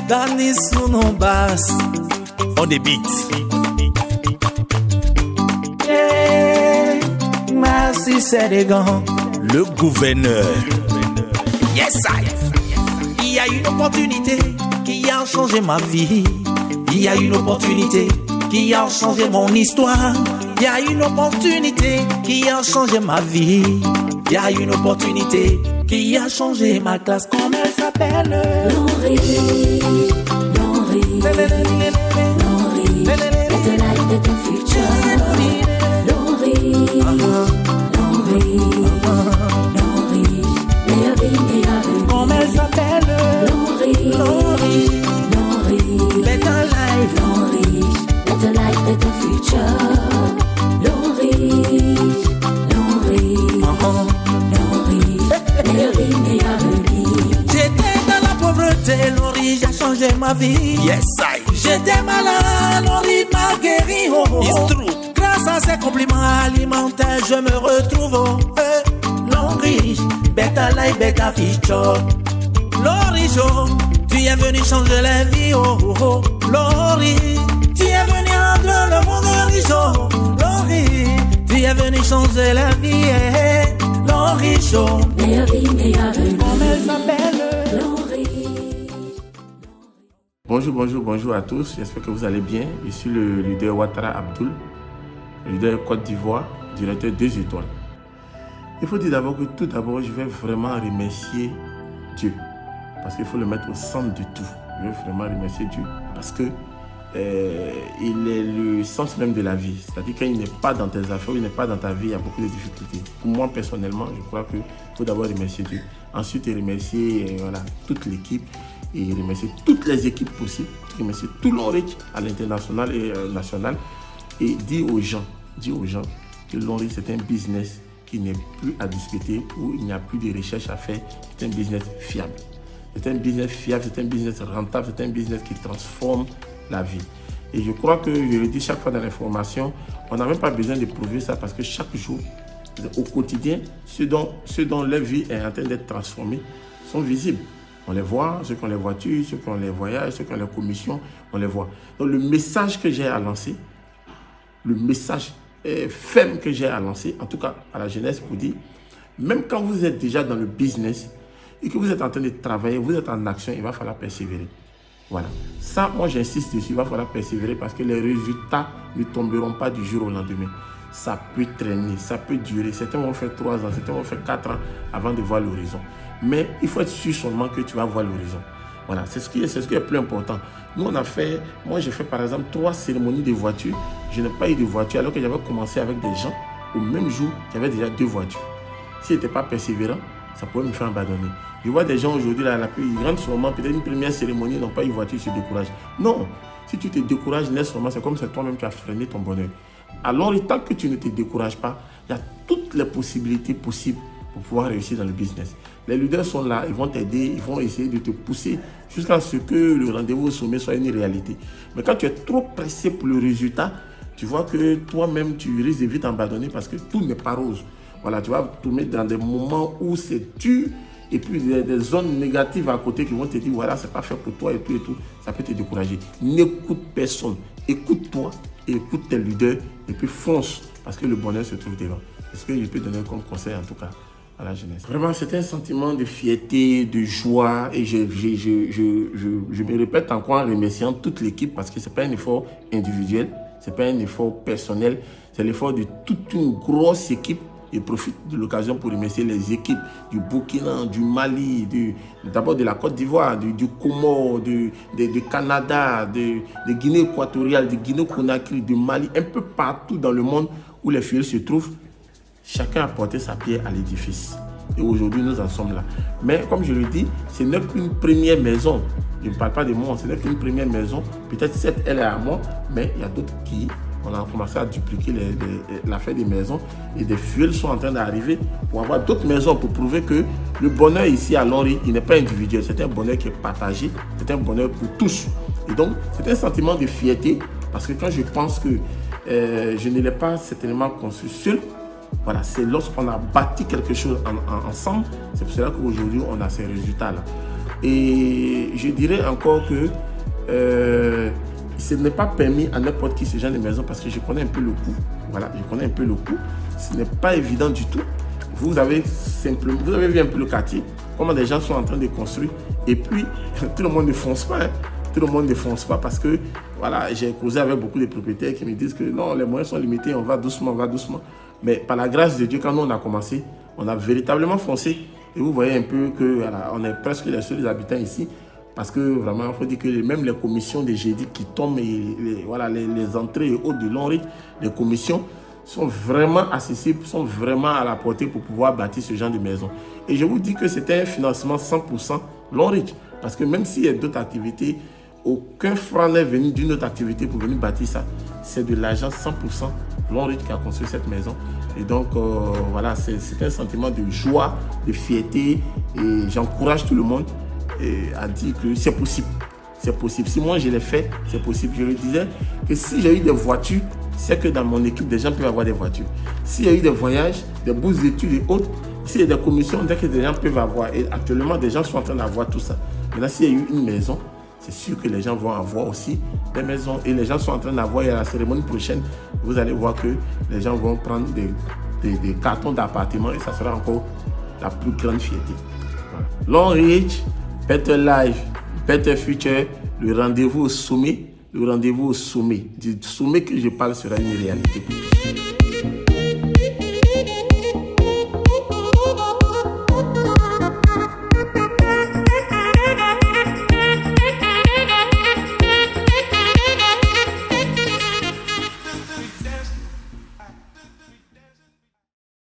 Danny Suno Bass on the beat. Merci Sénégal, le gouverneur. Yes, I. Il y a une opportunité qui a changé ma vie. Il y a une opportunité qui a changé mon histoire. Il y a une opportunité qui a changé ma vie. Il y a une opportunité qui a changé ma classe. Comment elle s'appelle? Laurie, Laurie, Laurie, it's the life of the future. Laurie, Laurie, Laurie, meilleure. Comment elle s'appelle? Laurie, Laurie, Laurie, better life. Laurie, it's the life of the future. Laurie, Laurie, Laurie, meilleure. J'étais dans la pauvreté, Laurie a changé ma vie. Yes, I. J'étais malade, Laurie m'a guéri. Oh, oh. It's true. Grâce à ses compliments alimentaires, je me retrouve. Oh, Laurie, better life, better future. Laurie, tu es venu changer la vie. Oh, oh, oh. Laurie, tu es venu rendre le monde riche. Oh, Laurie, tu es venu changer la vie. Laurie, Meilleure. comment elle s'appelle? Bonjour à tous, j'espère que vous allez bien. Je suis le leader Ouattara Abdoul, le leader Côte d'Ivoire, directeur 2 étoiles. Il faut dire d'abord que tout d'abord, je vais vraiment remercier Dieu, parce qu'il faut le mettre au centre de tout. Je vais vraiment remercier Dieu, parce que il est le sens même de la vie. C'est-à-dire qu'il n'est pas dans tes affaires, il n'est pas dans ta vie, il y a beaucoup de difficultés. Pour moi, personnellement, je crois qu'il faut d'abord remercier Dieu. Ensuite, remercier toute l'équipe et remercier toutes les équipes possibles. Remercier tout l'Onrich à l'international et national. Et dire aux gens que l'Onrich, c'est un business qui n'est plus à discuter, où il n'y a plus de recherche à faire. C'est un business fiable. C'est un business fiable, c'est un business rentable, c'est un business qui transforme la vie. Et je crois que, je le dis chaque fois dans l'information, on n'a même pas besoin de prouver ça parce que chaque jour, au quotidien, ceux dont leur vie est en train d'être transformée sont visibles. On les voit, ceux qui ont les voitures, ceux qui ont les voyages, ceux qui ont les commissions, on les voit. Donc le message que j'ai à lancer, le message ferme que j'ai à lancer, en tout cas à la jeunesse, pour dire, même quand vous êtes déjà dans le business et que vous êtes en train de travailler, vous êtes en action, il va falloir persévérer. Voilà. Ça, moi, j'insiste dessus. Il va falloir persévérer parce que les résultats ne tomberont pas du jour au lendemain. Ça peut traîner, ça peut durer. Certains vont faire 3 ans, certains vont faire 4 ans avant de voir l'horizon. Mais il faut être sûr seulement que tu vas voir l'horizon. Voilà, c'est ce qui est le plus important. Nous, moi, j'ai fait par exemple 3 cérémonies de voitures. Je n'ai pas eu de voiture alors que j'avais commencé avec des gens au même jour qui avaient déjà 2 voitures. S'ils n'étaient pas persévérants, ça pouvait me faire abandonner. Je vois des gens aujourd'hui, ils rentrent sûrement, peut-être une première cérémonie, ils n'ont pas eu voiture, ils se découragent. Non, si tu te décourages, nécessairement, c'est comme si toi-même tu as freiné ton bonheur. Alors, tant que tu ne te décourages pas, il y a toutes les possibilités possibles pour pouvoir réussir dans le business. Les leaders sont là, ils vont t'aider, ils vont essayer de te pousser jusqu'à ce que le rendez-vous au sommet soit une réalité. Mais quand tu es trop pressé pour le résultat, tu vois que toi-même, tu risques de vite abandonner parce que tout n'est pas rose. Voilà, tu vas tomber dans des moments où c'est dur et puis des zones négatives à côté qui vont te dire voilà, c'est pas fait pour toi et tout, ça peut te décourager. N'écoute personne, écoute-toi et écoute tes leaders et puis fonce parce que le bonheur se trouve devant. C'est ce que je peux donner comme conseil en tout cas à la jeunesse. Vraiment, c'est un sentiment de fierté, de joie et je me répète encore en remerciant toute l'équipe parce que c'est pas un effort individuel, c'est pas un effort personnel, c'est l'effort de toute une grosse équipe. Et profite de l'occasion pour remercier les équipes du Burkina, du Mali, d'abord de la Côte d'Ivoire, du Comore, du Canada, de Guinée équatoriale, de Guinée-Conakry, du Mali, un peu partout dans le monde où les filiales se trouvent. Chacun a porté sa pierre à l'édifice. Et aujourd'hui, nous en sommes là. Mais comme je le dis, ce n'est qu'une première maison. Je ne parle pas de moi, ce n'est qu'une première maison. Peut-être cette, elle est à moi, mais il y a d'autres qui... On a commencé à dupliquer l'affaire des maisons et des fuels sont en train d'arriver pour avoir d'autres maisons pour prouver que le bonheur ici à Longry, il n'est pas individuel, c'est un bonheur qui est partagé, c'est un bonheur pour tous. Et donc, c'est un sentiment de fierté parce que quand je pense que je ne l'ai pas certainement construit seul, voilà, c'est lorsqu'on a bâti quelque chose ensemble, c'est pour cela qu'aujourd'hui on a ces résultats-là. Et je dirais encore que ce n'est pas permis à n'importe qui ce genre de maison parce que je connais un peu le coût. Voilà, je connais un peu le coût. Ce n'est pas évident du tout. Vous avez vu un peu le quartier, comment les gens sont en train de construire. Et puis, tout le monde ne fonce pas. Hein. Tout le monde ne fonce pas parce que, voilà, j'ai causé avec beaucoup de propriétaires qui me disent que non, les moyens sont limités, on va doucement, on va doucement. Mais par la grâce de Dieu, quand nous on a commencé, on a véritablement foncé. Et vous voyez un peu que voilà, on est presque les seuls habitants ici. Parce que vraiment, il faut dire que même les commissions des GEDI qui tombent, et les entrées et autres de Long Reach, les commissions sont vraiment accessibles, sont vraiment à la portée pour pouvoir bâtir ce genre de maison. Et je vous dis que c'était un financement 100% Long Reach. Parce que même s'il y a d'autres activités, aucun franc n'est venu d'une autre activité pour venir bâtir ça. C'est de l'argent 100% Long Reach qui a construit cette maison. Et donc, voilà, c'est un sentiment de joie, de fierté. Et j'encourage tout le monde à dire que c'est possible. C'est possible. Si moi je l'ai fait, c'est possible. Je le disais que si j'ai eu des voitures, c'est que dans mon équipe, des gens peuvent avoir des voitures. S'il y a eu des voyages, des bourses d'études et autres, s'il y a des commissions, dès que des gens peuvent avoir. Et actuellement, des gens sont en train d'avoir tout ça. Maintenant, s'il y a eu une maison, c'est sûr que les gens vont avoir aussi des maisons. Et les gens sont en train d'avoir. Et à la cérémonie prochaine, vous allez voir que les gens vont prendre des cartons d'appartements et ça sera encore la plus grande fierté. Voilà. Long Reach, better life, better future, le rendez-vous au sommet. Le rendez-vous au sommet. Du sommet que je parle sera une réalité pour tous.